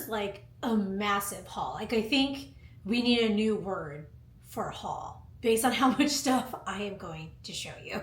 was like a massive haul. Like I think we need a new word for haul based on how much stuff I am going to show you.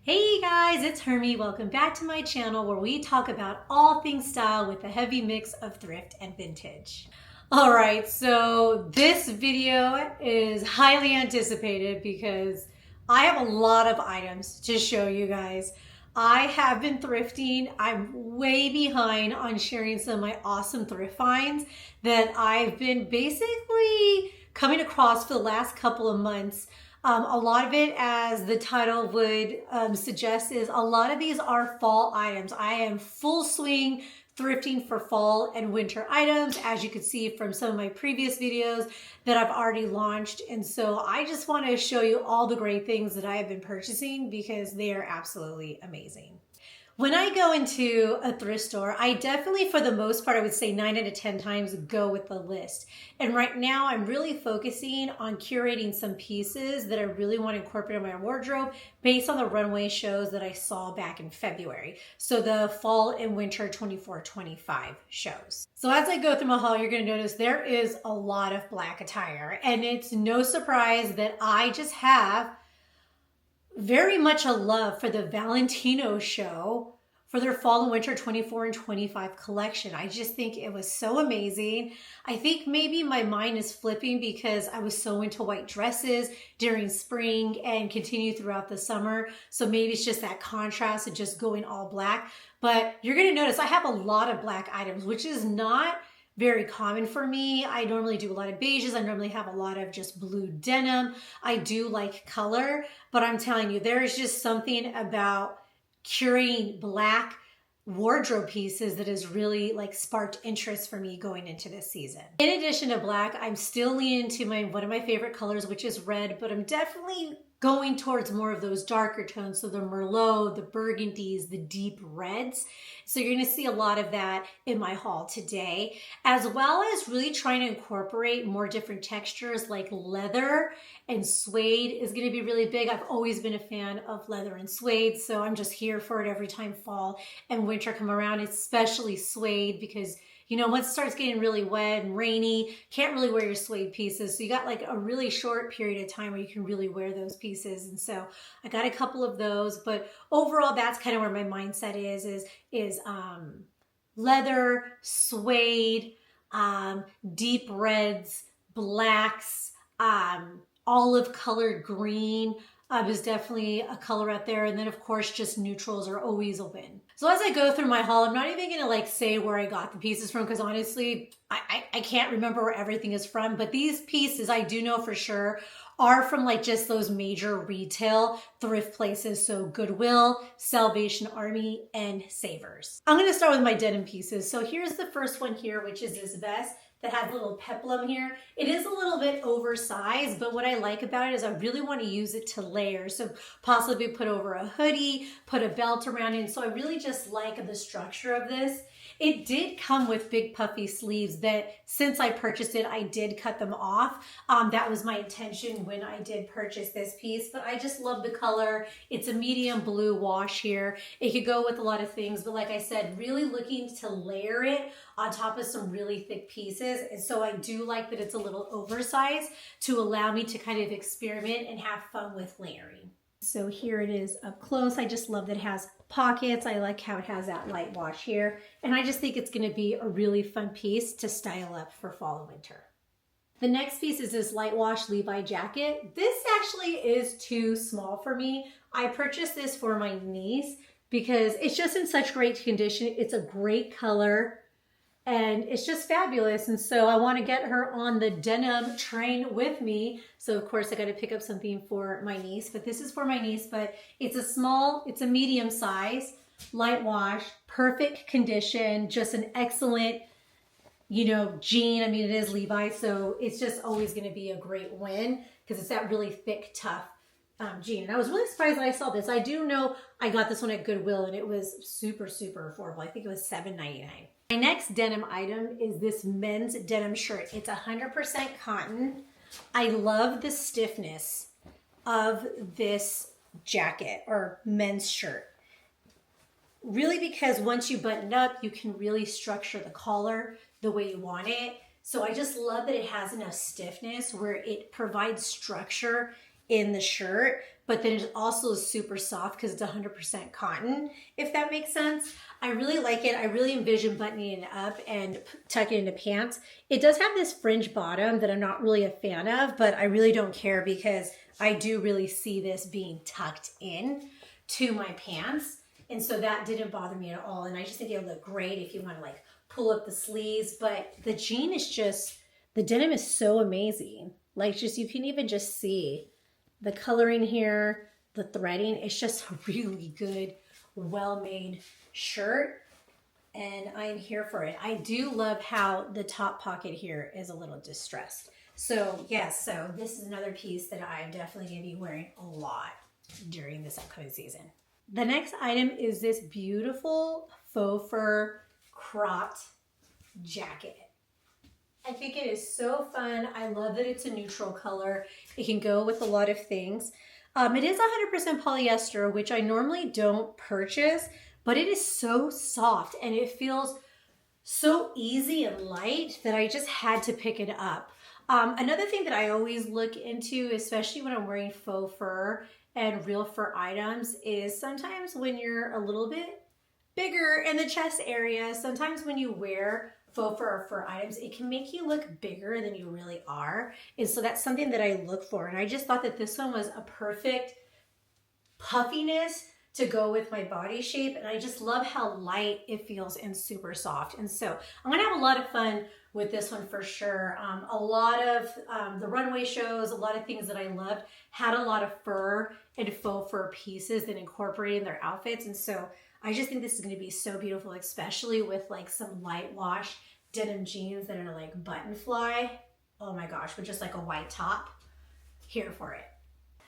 Hey guys, it's Hermie. Welcome back to my channel where we talk about all things style with a heavy mix of thrift and vintage. All right, so this video is highly anticipated because I have a lot of items to show you guys. I have been thrifting. I'm way behind on sharing some of my awesome thrift finds that I've been basically coming across for the last couple of months. A lot of it, as the title would suggest, is a lot of these are fall items. I am full swing thrifting for fall and winter items, as you can see from some of my previous videos that I've already launched. And so I just want to show you all the great things that I have been purchasing because they are absolutely amazing. When I go into a thrift store, I definitely, for the most part, I would say 9 out of 10 times go with the list. And right now I'm really focusing on curating some pieces that I really want to incorporate in my wardrobe based on the runway shows that I saw back in February. So the fall and winter 24-25 shows. So as I go through my haul, you're going to notice there is a lot of black attire, and it's no surprise that I just have very much a love for the Valentino show for their fall and winter 24 and 25 collection. I just think it was so amazing. I think maybe my mind is flipping because I was so into white dresses during spring and continue throughout the summer. So maybe it's just that contrast of just going all black. But you're going to notice I have a lot of black items, which is not very common for me. I normally do a lot of beiges. I normally have a lot of just blue denim. I do like color, but I'm telling you, there is just something about curating black wardrobe pieces that has really like sparked interest for me going into this season. In addition to black, I'm still leaning into one of my favorite colors, which is red, but I'm definitely going towards more of those darker tones. So the Merlot, the burgundies, the deep reds. So you're going to see a lot of that in my haul today, as well as really trying to incorporate more different textures like leather and suede is going to be really big. I've always been a fan of leather and suede, so I'm just here for it every time fall and winter come around, especially suede, because you know, once it starts getting really wet and rainy, can't really wear your suede pieces. So you got like a really short period of time where you can really wear those pieces. And so I got a couple of those, but overall, that's kind of where my mindset is leather, suede, deep reds, blacks, olive colored green. Is definitely a color out there. And then of course, just neutrals are always a win. So as I go through my haul, I'm not even gonna like say where I got the pieces from, because honestly, I can't remember where everything is from, but these pieces I do know for sure are from like just those major retail thrift places. So Goodwill, Salvation Army, and Savers. I'm gonna start with my denim pieces. So here's the first one here, which is this vest that has a little peplum here. It is a little bit oversized, but what I like about it is I really want to use it to layer. So possibly put over a hoodie, put a belt around it. And so I really just like the structure of this. It did come with big puffy sleeves that since I purchased it, I did cut them off. That was my intention when I did purchase this piece, but I just love the color. It's a medium blue wash here. It could go with a lot of things, but like I said, really looking to layer it on top of some really thick pieces. And so I do like that it's a little oversized to allow me to kind of experiment and have fun with layering. So here it is up close. I just love that it has pockets. I like how it has that light wash here. And I just think it's going to be a really fun piece to style up for fall and winter. The next piece is this light wash Levi jacket. This actually is too small for me. I purchased this for my niece because it's just in such great condition. It's a great color and it's just fabulous. And so I want to get her on the denim train with me. So of course I got to pick up something for my niece, but this is for my niece, but it's a medium size, light wash, perfect condition, just an excellent, you know, jean. I mean, it is Levi, so it's just always going to be a great win because it's that really thick, tough jean. And I was really surprised that I saw this. I do know I got this one at Goodwill and it was super, super affordable. I think it was $7.99. My next denim item is this men's denim shirt. It's 100% cotton. I love the stiffness of this jacket or men's shirt. Really, because once you button up, you can really structure the collar the way you want it. So I just love that it has enough stiffness where it provides structure in the shirt, but then it also is super soft because it's 100% cotton, if that makes sense. I really like it. I really envision buttoning it up and tucking it into pants. It does have this fringe bottom that I'm not really a fan of, but I really don't care because I do really see this being tucked in to my pants. And so that didn't bother me at all. And I just think it'll look great if you want to like pull up the sleeves. But the jean is just, the denim is so amazing. Like just, you can even just see the coloring here, the threading. It's just a really good, well-made shirt. And I'm here for it. I do love how the top pocket here is a little distressed. So yes, so this is another piece that I'm definitely going to be wearing a lot during this upcoming season. The next item is this beautiful faux fur cropped jacket. I think it is so fun. I love that it's a neutral color. It can go with a lot of things. It is 100% polyester, which I normally don't purchase, but it is so soft and it feels so easy and light that I just had to pick it up. Another thing that I always look into, especially when I'm wearing faux fur and real fur items, is sometimes when you're a little bit bigger in the chest area, sometimes when you wear faux fur or fur items, it can make you look bigger than you really are. And so that's something that I look for. And I just thought that this one was a perfect puffiness to go with my body shape. And I just love how light it feels and super soft. And so I'm gonna have a lot of fun with this one for sure. A lot of the runway shows, a lot of things that I loved had a lot of fur and faux fur pieces that incorporated in their outfits. And so I just think this is gonna be so beautiful, especially with like some light wash denim jeans that are like button fly. Oh my gosh, with just like a white top. Here for it.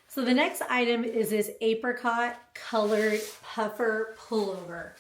So the next item is this apricot colored puffer pullover.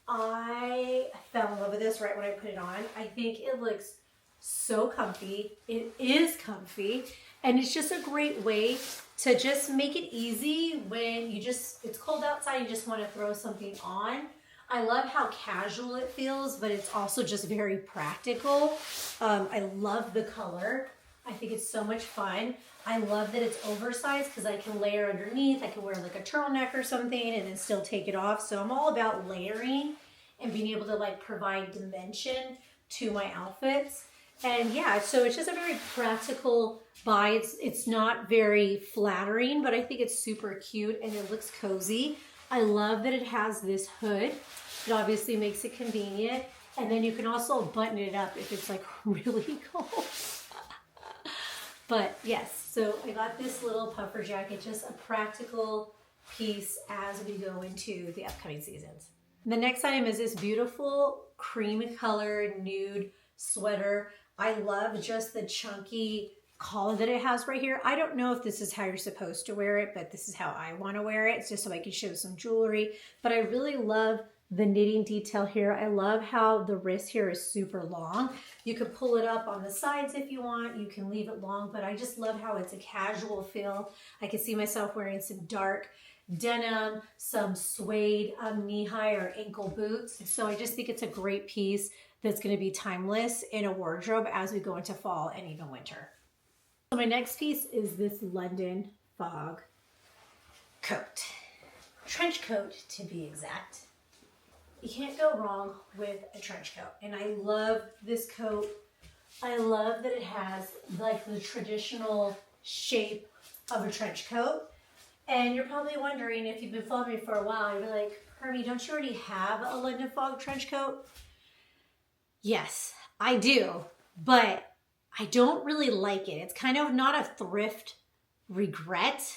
I fell in love with this right when I put it on. I think it looks so comfy. It is comfy. And it's just a great way to just make it easy when it's cold outside, you just want to throw something on. I love how casual it feels, but it's also just very practical. I love the color. I think it's so much fun. I love that it's oversized because I can layer underneath. I can wear like a turtleneck or something and then still take it off. So I'm all about layering and being able to like provide dimension to my outfits. And yeah, so it's just a very practical buy. It's not very flattering, but I think it's super cute and it looks cozy. I love that it has this hood. It obviously makes it convenient. And then you can also button it up if it's like really cold. But yes, so I got this little puffer jacket, just a practical piece as we go into the upcoming seasons. The next item is this beautiful cream colored nude sweater. I love just the chunky collar that it has right here. I don't know if this is how you're supposed to wear it, but this is how I want to wear it. It's just so I can show some jewelry. But I really love the knitting detail here. I love how the wrist here is super long. You could pull it up on the sides if you want. You can leave it long, but I just love how it's a casual feel. I can see myself wearing some dark denim, some suede knee-high or ankle boots. So I just think it's a great piece that's going to be timeless in a wardrobe as we go into fall and even winter. So my next piece is this London fog coat. Trench coat to be exact. You can't go wrong with a trench coat. And I love this coat. I love that it has like the traditional shape of a trench coat. And you're probably wondering, if you've been following me for a while, you're like, Hermie, don't you already have a London fog trench coat? Yes, I do, but I don't really like it. It's kind of not a thrift regret,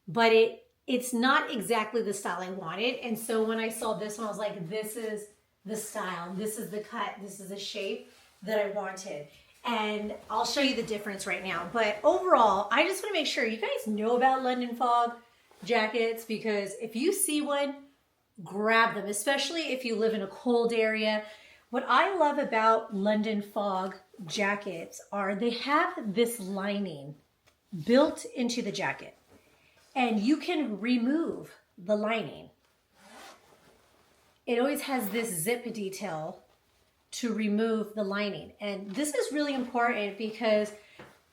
but it's not exactly the style I wanted. And so when I saw this one, I was like, this is the style, this is the cut, this is the shape that I wanted. And I'll show you the difference right now. But overall, I just want to make sure you guys know about London fog jackets, because if you see one, grab them, especially if you live in a cold area. What I love about London fog jackets are they have this lining built into the jacket. and you can remove the lining. It always has this zip detail to remove the lining. And this is really important because,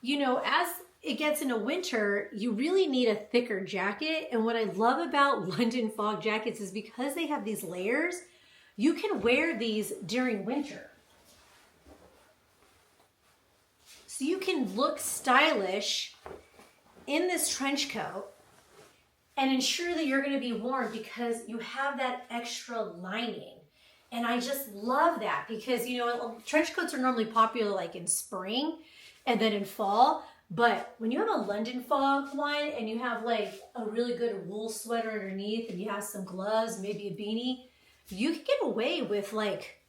you know, as it gets into winter, you really need a thicker jacket. And what I love about London fog jackets is because they have these layers, you can wear these during winter. So you can look stylish in this trench coat and ensure that you're going to be warm because you have that extra lining. And I just love that because, you know, trench coats are normally popular like in spring and then in fall. But when you have a London fog one and you have like a really good wool sweater underneath and you have some gloves, maybe a beanie, you can get away with like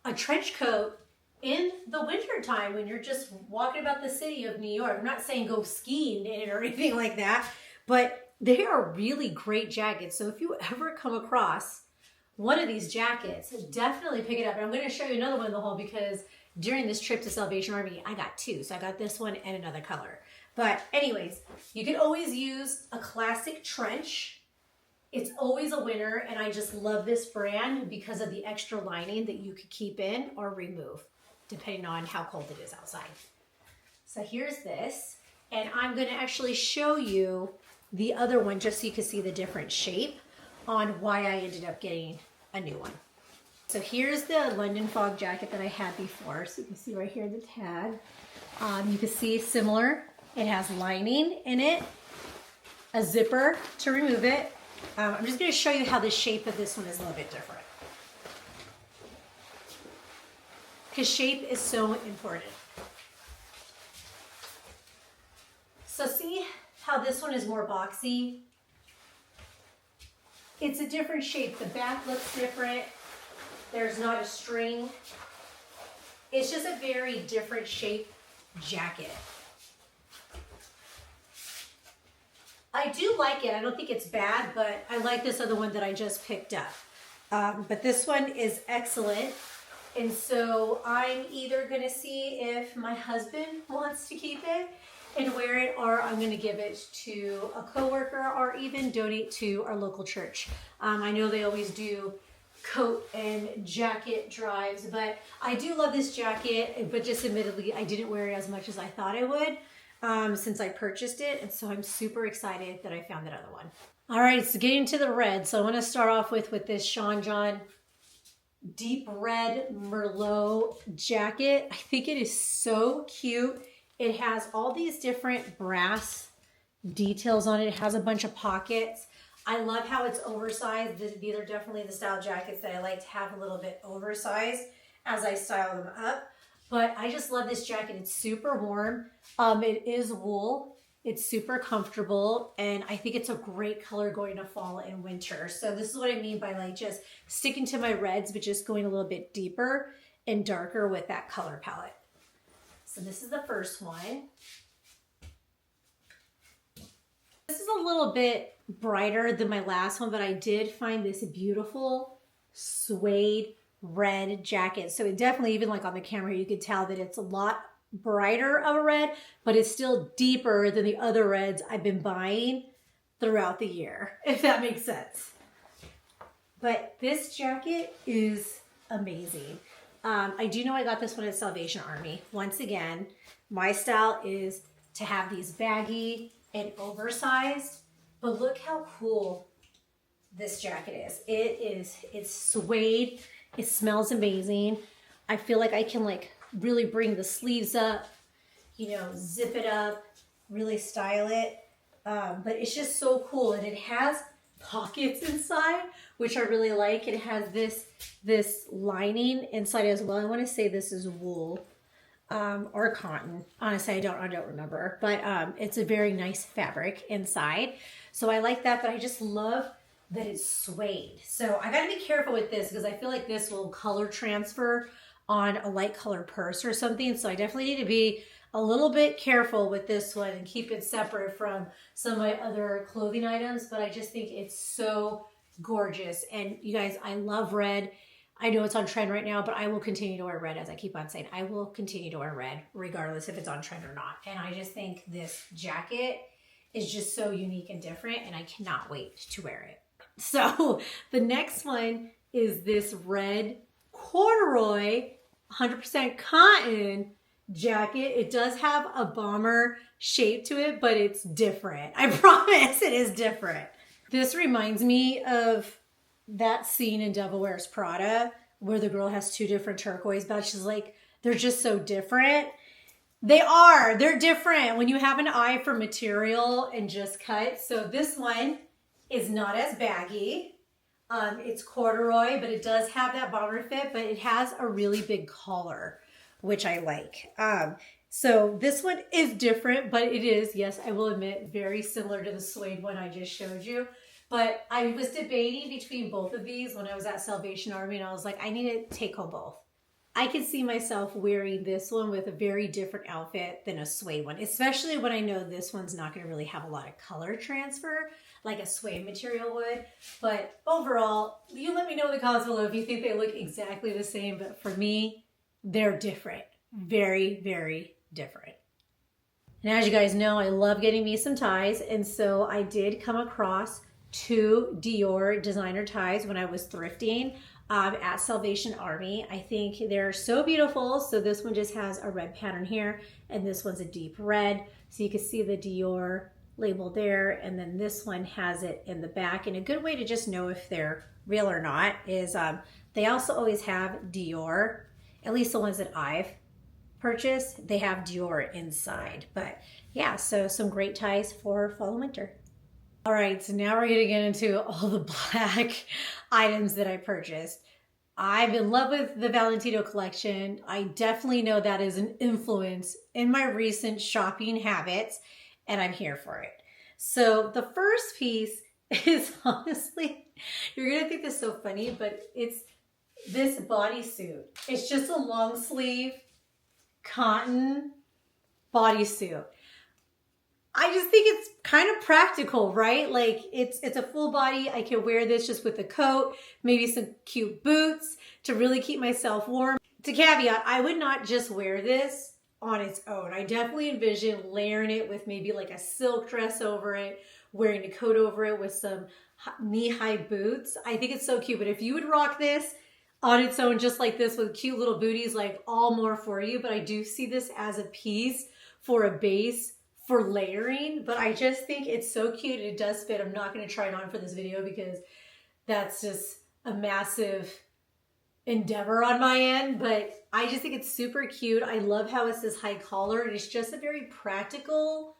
a trench coat in the winter time when you're just walking about the city of New York. I'm not saying go skiing in it or anything like that, but they are really great jackets. So if you ever come across one of these jackets, definitely pick it up. And I'm going to show you another one in the haul because during this trip to Salvation Army, I got two. So I got this one and another color. But anyways, you can always use a classic trench. It's always a winner. And I just love this brand because of the extra lining that you could keep in or remove, depending on how cold it is outside. So here's this. And I'm going to actually show you the other one just so you can see the different shape on why I ended up getting a new one. So here's the London fog jacket that I had before. So you can see right here the tag. You can see similar. It has lining in it, a zipper to remove it. I'm just going to show you how the shape of this one is a little bit different. Because shape is so important. So see how this one is more boxy? It's a different shape. The back looks different. There's not a string. It's just a very different shape jacket. I do like it. I don't think it's bad, but I like this other one that I just picked up. But this one is excellent. And so I'm either going to see if my husband wants to keep it and wear it, or I'm going to give it to a coworker or even donate to our local church. I know they always do coat and jacket drives, but I do love this jacket, but just admittedly, I didn't wear it as much as I thought I would since I purchased it. And so I'm super excited that I found that other one. All right, so getting to the red. So I want to start off with this Sean John deep red Merlot jacket. I think it is so cute. It has all these different brass details on it. It has a bunch of pockets. I love how it's oversized. These are definitely the style jackets that I like to have a little bit oversized as I style them up. But I just love this jacket. It's super warm. It is wool. It's super comfortable, and I think it's a great color going to fall and winter. So this is what I mean by like just sticking to my reds, but just going a little bit deeper and darker with that color palette. So this is the first one. This is a little bit brighter than my last one, but I did find this beautiful suede red jacket. So it definitely, even like on the camera, you could tell that it's a lot brighter of a red, but it's still deeper than the other reds I've been buying throughout the year, if that makes sense. But this jacket is amazing. I do know I got this one at Salvation Army. Once again, my style is to have these baggy and oversized, but look how cool this jacket is. It's suede. It smells amazing. I feel like I can like really bring the sleeves up, you know, zip it up, really style it. But it's just so cool. And it has pockets inside, which I really like. It has this lining inside as well. I want to say this is wool or cotton. Honestly, I don't remember. But it's a very nice fabric inside. So I like that, but I just love that it's suede. So I got to be careful with this because I feel like this will color transfer on a light color purse or something. So I definitely need to be a little bit careful with this one and keep it separate from some of my other clothing items. But I just think it's so gorgeous. And you guys, I love red. I know it's on trend right now, but I will continue to wear red, as I keep on saying. I will continue to wear red regardless if it's on trend or not. And I just think this jacket is just so unique and different, and I cannot wait to wear it. So the next one is this red corduroy 100% cotton jacket. It does have a bomber shape to it, but it's different. I promise it is different. This reminds me of that scene in Devil Wears Prada where the girl has two different turquoise belts. She's like, they're just so different. They're different when you have an eye for material and just cut. So this one is not as baggy. It's corduroy, but it does have that bomber fit, but it has a really big collar, which I like. So this one is different, but it is, yes, I will admit, very similar to the suede one I just showed you. But I was debating between both of these when I was at Salvation Army, and I was like, I need to take home both. I can see myself wearing this one with a very different outfit than a suede one, especially when I know this one's not going to really have a lot of color transfer like a suede material would. But overall, you let me know in the comments below if you think they look exactly the same. But for me, they're different. Very, very different. And as you guys know, I love getting me some ties. And so I did come across two Dior designer ties when I was thrifting at Salvation Army. I think they're so beautiful. So this one just has a red pattern here, and this one's a deep red. So you can see the Dior label there, and then this one has it in the back. And a good way to just know if they're real or not is they also always have Dior, at least the ones that I've purchased, they have Dior inside. But yeah, so some great ties for fall and winter. All right, so now we're gonna get into all the black items that I purchased. I'm in love with the Valentino collection. I definitely know that is an influence in my recent shopping habits, and I'm here for it. So the first piece is, honestly, you're gonna think this is so funny, but it's this bodysuit. It's just a long sleeve cotton bodysuit. I just think it's kind of practical, right? Like it's a full body. I can wear this just with a coat, maybe some cute boots to really keep myself warm. To caveat, I would not just wear this on its own. I definitely envision layering it with maybe like a silk dress over it, wearing a coat over it with some knee-high boots. I think it's so cute. But if you would rock this on its own, just like this with cute little booties, like all more for you. But I do see this as a piece for a base for layering, but I just think it's so cute. It does fit. I'm not going to try it on for this video because that's just a massive endeavor on my end, but I just think it's super cute. I love how it's this high collar, and it's just a very practical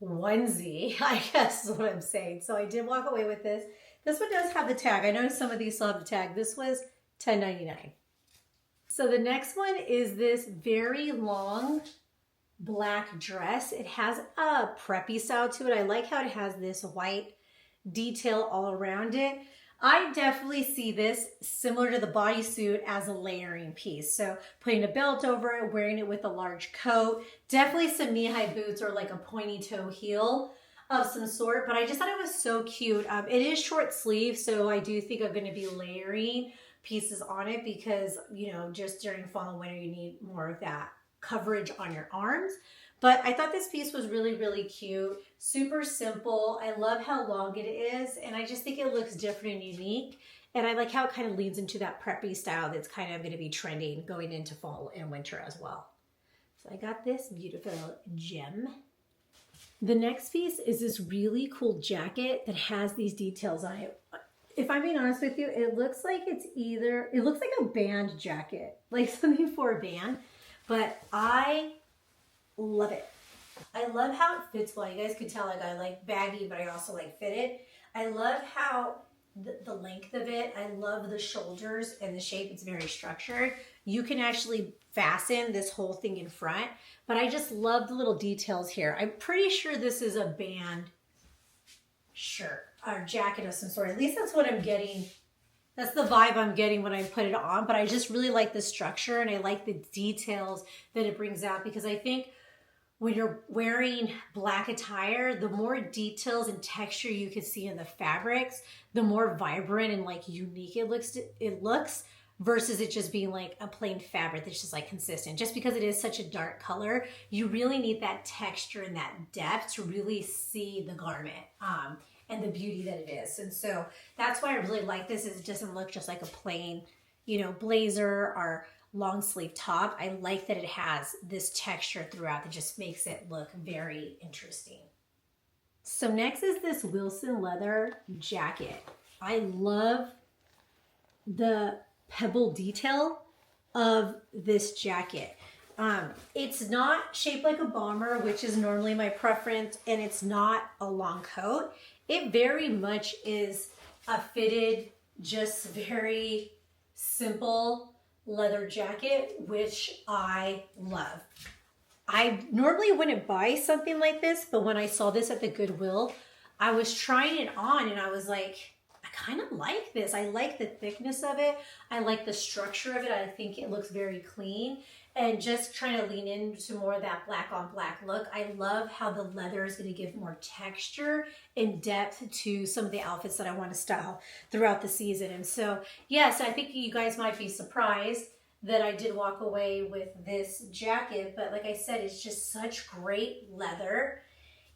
onesie, I guess is what I'm saying. So I did walk away with this. This one does have the tag. I noticed some of these still have the tag. This was $10.99. So the next one is this very long black dress. It has a preppy style to it. I like how it has this white detail all around it. I definitely see this similar to the bodysuit as a layering piece. So putting a belt over it, wearing it with a large coat, definitely some knee-high boots or like a pointy toe heel of some sort. But I just thought it was so cute. It is short sleeve, so I do think I'm going to be layering pieces on it because, you know, just during fall and winter, you need more of that coverage on your arms. But I thought this piece was really, really cute, super simple. I love how long it is, and I just think it looks different and unique. And I like how it kind of leads into that preppy style that's kind of going to be trending going into fall and winter as well. So I got this beautiful gem. The next piece is this really cool jacket that has these details on it. If I'm being honest with you, it looks like it looks like a band jacket, like something for a band. But I love it. I love how it fits well. You guys can tell like I like baggy, but I also like fitted. I love how the length of it. I love the shoulders and the shape. It's very structured. You can actually fasten this whole thing in front, but I just love the little details here. I'm pretty sure this is a band shirt or jacket of some sort. At least that's what I'm getting. That's the vibe I'm getting when I put it on, but I just really like the structure and I like the details that it brings out, because I think when you're wearing black attire, the more details and texture you can see in the fabrics, the more vibrant and like unique it looks versus it just being like a plain fabric that's just like consistent. Just because it is such a dark color, you really need that texture and that depth to really see the garment and the beauty that it is. And so that's why I really like this, is it doesn't look just like a plain, you know, blazer or long sleeve top. I like that it has this texture throughout that just makes it look very interesting. So next is this Wilson leather jacket. I love the pebble detail of this jacket. It's not shaped like a bomber, which is normally my preference, and it's not a long coat. It very much is a fitted, just very simple leather jacket, which I love. I normally wouldn't buy something like this, but when I saw this at the Goodwill, I was trying it on and I was like, I kind of like this. I like the thickness of it. I like the structure of it. I think it looks very clean, and just trying to lean into more of that black on black look. I love how the leather is going to give more texture and depth to some of the outfits that I want to style throughout the season. And so, yes, I think you guys might be surprised that I did walk away with this jacket, but like I said, it's just such great leather.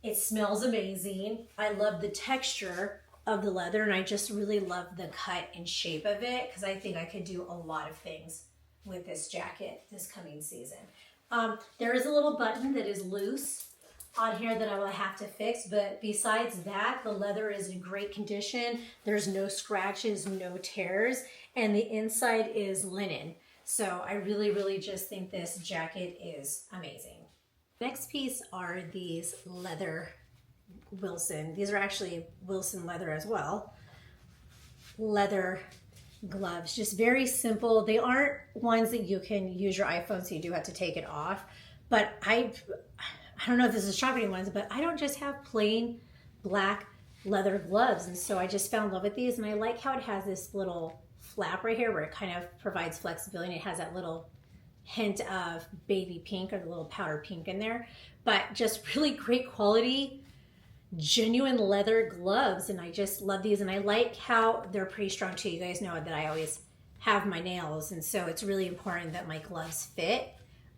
It smells amazing. I love the texture of the leather, and I just really love the cut and shape of it, because I think I could do a lot of things with this jacket this coming season. There is a little button that is loose on here that I will have to fix, but besides that, the leather is in great condition. There's no scratches, no tears, and the inside is linen. So I really, really just think this jacket is amazing. Next piece are these leather Wilson. These are actually Wilson leather as well. Leather gloves, just very simple. They aren't ones that you can use your iPhone, so you do have to take it off. But I don't know if this is shocking ones, but I don't just have plain black leather gloves. And so I just found love with these, and I like how it has this little flap right here where it kind of provides flexibility, and it has that little hint of baby pink or the little powder pink in there. But just really great quality, genuine leather gloves, and I just love these. And I like how they're pretty strong too. You guys know that I always have my nails, and so it's really important that my gloves fit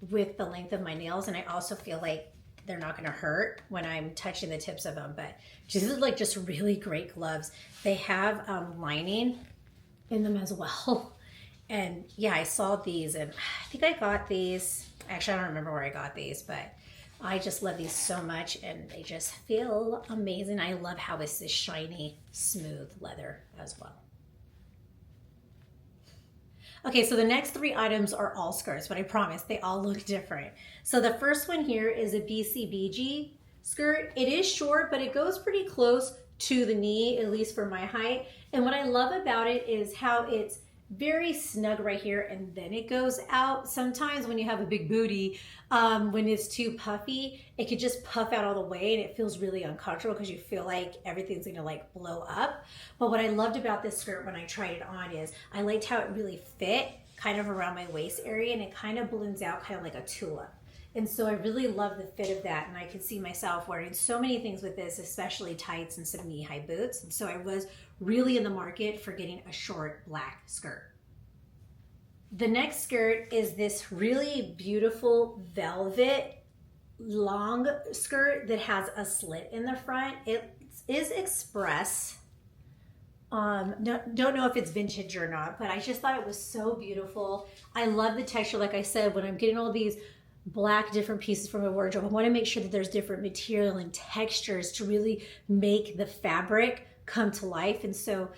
with the length of my nails, and I also feel like they're not going to hurt when I'm touching the tips of them. But these are like just really great gloves. They have lining in them as well. And yeah, I saw these, and I think I got these. Actually, I don't remember where I got these, but I just love these so much, and they just feel amazing. I love how it's this shiny, smooth leather as well. Okay, so the next three items are all skirts, but I promise they all look different. So the first one here is a BCBG skirt. It is short, but it goes pretty close to the knee, at least for my height. And what I love about it is how it's very snug right here, and then it goes out. Sometimes when you have a big booty, when it's too puffy, it could just puff out all the way, and it feels really uncomfortable because you feel like everything's gonna like blow up. But what I loved about this skirt when I tried it on is I liked how it really fit kind of around my waist area, and it kind of balloons out kind of like a tulip. And so I really love the fit of that, and I could see myself wearing so many things with this, especially tights and some knee-high boots. And so I was really in the market for getting a short black skirt. The next skirt is this really beautiful velvet long skirt that has a slit in the front. It is express. Don't know if it's vintage or not, but I just thought it was so beautiful. I love the texture. Like I said, when I'm getting all these black different pieces from a wardrobe, I want to make sure that there's different material and textures to really make the fabric come to life. And so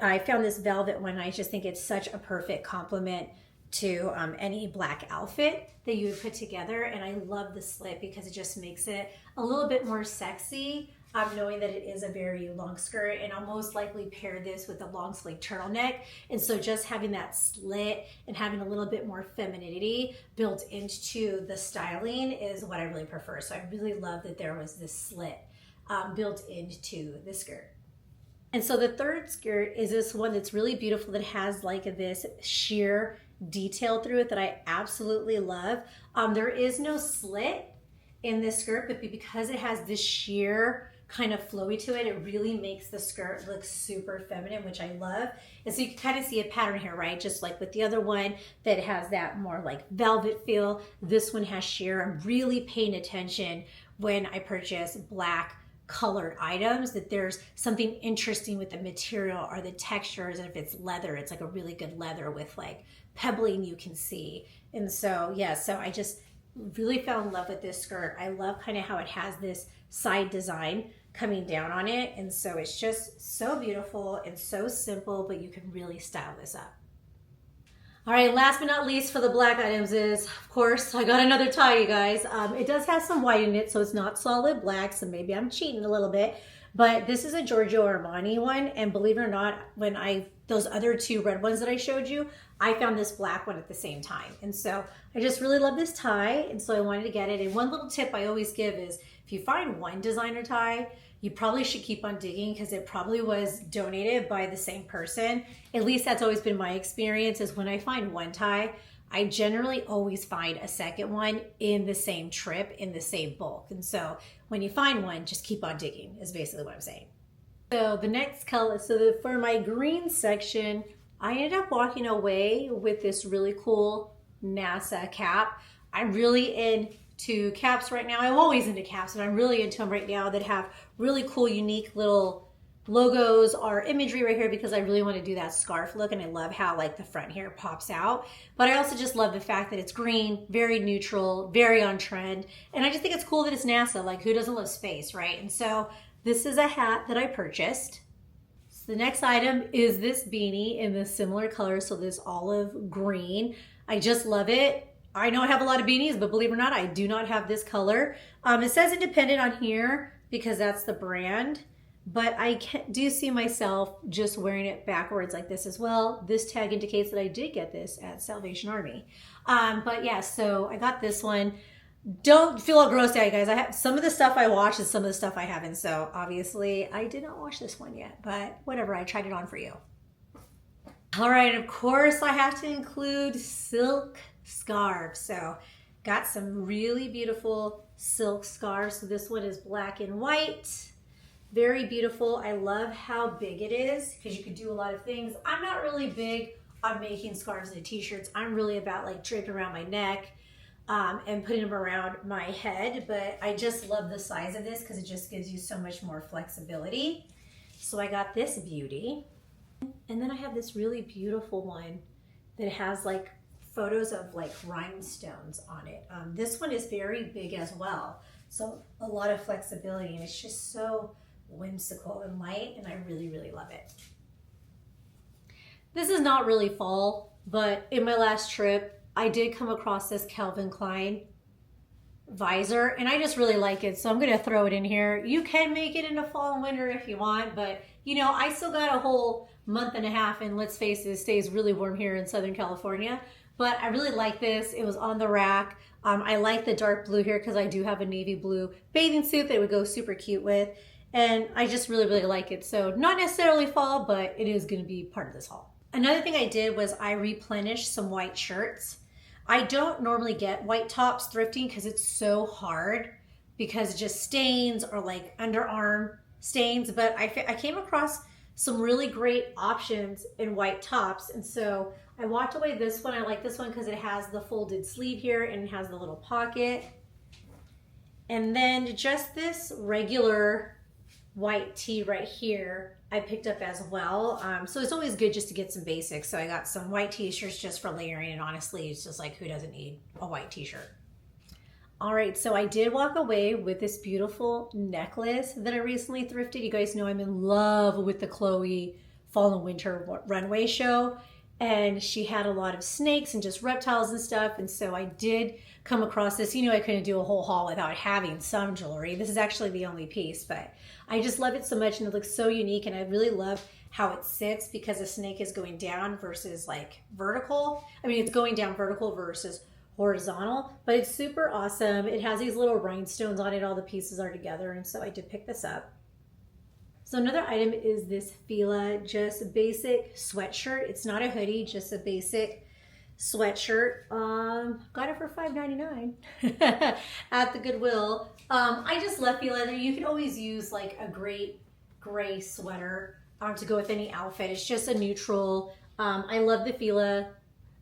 I found this velvet one. I just think it's such a perfect complement to any black outfit that you would put together. And I love the slit because it just makes it a little bit more sexy, knowing that it is a very long skirt, and I'll most likely pair this with a long sleeve turtleneck. And so just having that slit and having a little bit more femininity built into the styling is what I really prefer. So I really love that there was this slit built into the skirt. And so the third skirt is this one that's really beautiful that has like this sheer detail through it that I absolutely love. There is no slit in this skirt, but because it has this sheer kind of flowy to it. It really makes the skirt look super feminine, which I love. And so you can kind of see a pattern here, right? Just like with the other one that has that more like velvet feel, this one has sheer. I'm really paying attention when I purchase black colored items, that there's something interesting with the material or the textures. And if it's leather, it's like a really good leather with like pebbling you can see. And so, yeah, so I just really fell in love with this skirt. I love kind of how it has this side design coming down on it. And so it's just so beautiful and so simple, but you can really style this up. All right, last but not least for the black items is, of course, I got another tie, you guys. It does have some white in it, so it's not solid black, so maybe I'm cheating a little bit. But this is a Giorgio Armani one, and believe it or not, when those other two red ones that I showed you, I found this black one at the same time. And so I just really love this tie, and so I wanted to get it. And one little tip I always give is, if you find one designer tie, you probably should keep on digging because it probably was donated by the same person. At least that's always been my experience, is when I find one tie, I generally always find a second one in the same trip, in the same bulk. And so when you find one, just keep on digging is basically what I'm saying. So the next color, for my green section, I ended up walking away with this really cool NASA cap. I'm really into caps right now. I'm always into caps, but I'm really into them right now that have really cool, unique little logos or imagery right here, because I really want to do that scarf look, and I love how like the front here pops out. But I also just love the fact that it's green, very neutral, very on trend. And I just think it's cool that it's NASA. Like, who doesn't love space, right? And so this is a hat that I purchased. So the next item is this beanie in this similar color, so this olive green. I just love it. I know I have a lot of beanies, but believe it or not, I do not have this color. It says independent on here because that's the brand, but I do see myself just wearing it backwards like this as well. This tag indicates that I did get this at Salvation Army. But yeah, so I got this one. Don't feel all grossed out, you guys. I have some of the stuff I washed and some of the stuff I haven't. So obviously I did not wash this one yet, but whatever, I tried it on for you. All right, of course I have to include silk scarves. So got some really beautiful silk scarves. So this one is black and white. Very beautiful. I love how big it is because you can do a lot of things. I'm not really big on making scarves into t-shirts. I'm really about like draping around my neck and putting them around my head, but I just love the size of this because it just gives you so much more flexibility. So I got this beauty. And then I have this really beautiful one that has like photos of like rhinestones on it. This one is very big as well. So a lot of flexibility, and it's just so whimsical and light, and I really, really love it. This is not really fall, but in my last trip, I did come across this Kelvin Klein visor, and I just really like it, so I'm gonna throw it in here. You can make it into fall and winter if you want, but you know, I still got a whole month and a half, and let's face it, it stays really warm here in Southern California. But I really like this. It was on the rack. I like the dark blue here because I do have a navy blue bathing suit that it would go super cute with. And I just really, really like it. So not necessarily fall, but it is going to be part of this haul. Another thing I did was I replenished some white shirts. I don't normally get white tops thrifting because it's so hard, because it just stains or like underarm stains. But I came across some really great options in white tops. And so I walked away this one. I like this one because it has the folded sleeve here and it has the little pocket. And then just this regular white tee right here I picked up as well. So it's always good just to get some basics. So I got some white t-shirts just for layering, and honestly, it's just like, who doesn't need a white t-shirt? All right, so I did walk away with this beautiful necklace that I recently thrifted. You guys know I'm in love with the Chloe Fall and Winter runway show, and she had a lot of snakes and just reptiles and stuff, and so I did come across this. You know, I couldn't do a whole haul without having some jewelry. This is actually the only piece, but I just love it so much, and it looks so unique, and I really love how it sits because the snake is going down versus like vertical. I mean, it's going down vertical versus horizontal, but it's super awesome. It has these little rhinestones on it. All the pieces are together, and so I did pick this up. So another item is this Fila just basic sweatshirt. It's not a hoodie, just a basic sweatshirt. Got it for $5.99 at the Goodwill. I just love feel leather. You can always use like a great gray sweater to go with any outfit. It's just a neutral. I love the Fila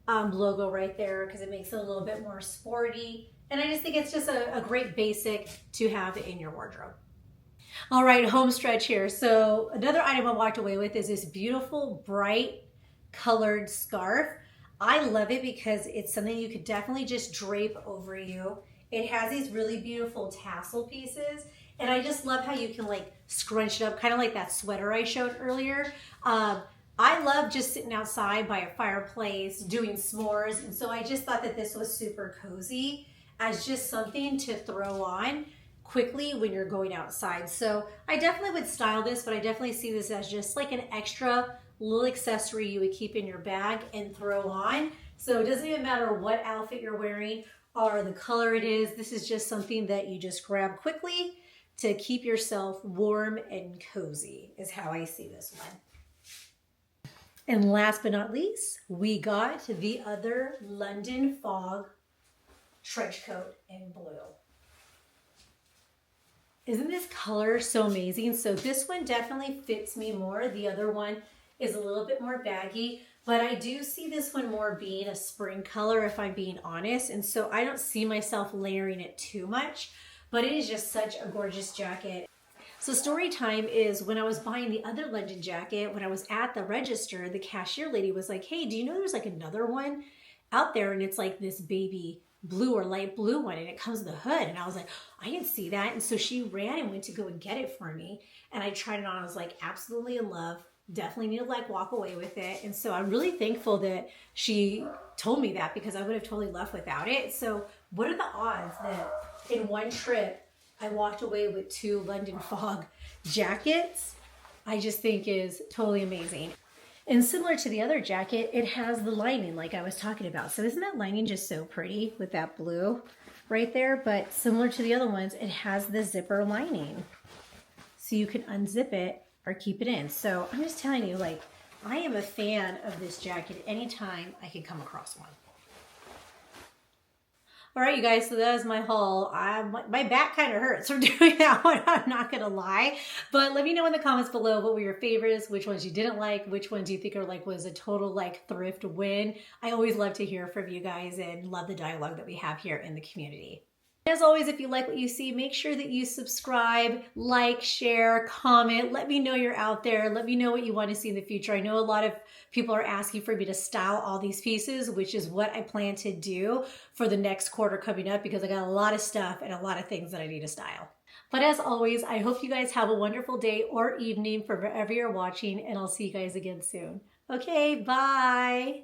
logo right there because it makes it a little bit more sporty. And I just think it's just a great basic to have in your wardrobe. All right, home stretch here. So another item I walked away with is this beautiful bright colored scarf. I love it because it's something you could definitely just drape over you. It has these really beautiful tassel pieces, and I just love how you can like scrunch it up, kind of like that sweater I showed earlier. I love just sitting outside by a fireplace doing s'mores, and so I just thought that this was super cozy as just something to throw on quickly when you're going outside. So I definitely would style this, but I definitely see this as just like an extra little accessory you would keep in your bag and throw on. So it doesn't even matter what outfit you're wearing or the color it is. This is just something that you just grab quickly to keep yourself warm and cozy is how I see this one. And last but not least, we got the other London Fog trench coat in blue. Isn't this color so amazing? So this one definitely fits me more. The other one is a little bit more baggy, but I do see this one more being a spring color if I'm being honest. And so I don't see myself layering it too much, but it is just such a gorgeous jacket. So story time is when I was buying the other London jacket, when I was at the register, the cashier lady was like, hey, do you know there's like another one out there? And it's like this baby blue or light blue one, and it comes with a hood. And I was like, I didn't see that. And so she ran and went to go and get it for me. And I tried it on. I was like, absolutely in love. Definitely need to like walk away with it. And so I'm really thankful that she told me that because I would have totally left without it. So what are the odds that in one trip, I walked away with 2 London Fog jackets? I just think is totally amazing. And similar to the other jacket, it has the lining like I was talking about. So isn't that lining just so pretty with that blue right there? But similar to the other ones, it has the zipper lining. So you can unzip it or keep it in. So I'm just telling you, like, I am a fan of this jacket anytime I can come across one. All right, you guys, so that is my haul. My back kind of hurts from doing that one, I'm not gonna lie. But let me know in the comments below what were your favorites, which ones you didn't like, which ones you think are like was a total like thrift win. I always love to hear from you guys and love the dialogue that we have here in the community. As always, if you like what you see, make sure that you subscribe, like, share, comment. Let me know you're out there. Let me know what you want to see in the future. I know a lot of people are asking for me to style all these pieces, which is what I plan to do for the next quarter coming up because I got a lot of stuff and a lot of things that I need to style. But as always, I hope you guys have a wonderful day or evening from wherever you're watching, and I'll see you guys again soon. Okay, bye.